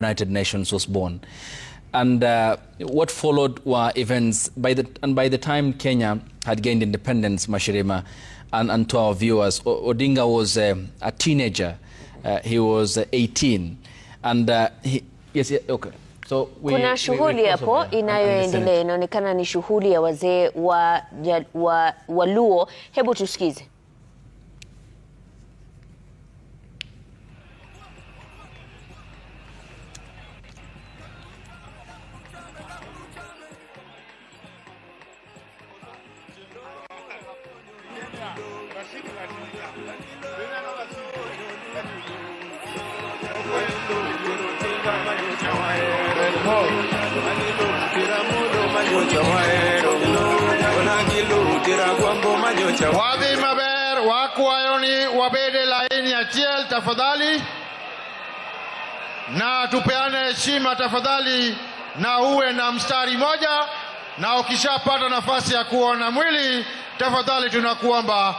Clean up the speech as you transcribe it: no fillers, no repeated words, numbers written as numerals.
United Nations was born. And what followed were events. By the time Kenya had gained independence, Mashirima, and to our viewers, Odinga was a teenager. He was 18. And yes, okay. So kuna shughuli hapo inayoendelea, inaonekana ni shughuli ya wazee wa Luo. Hebu tusikize. Wadhi maber wakwayoni wabede laini ya chiel tafadhali, na tupeane heshima tafadhali, na uwe na mstari moja, na ukishapata nafasi ya kuona mwili tafadhali tunakuomba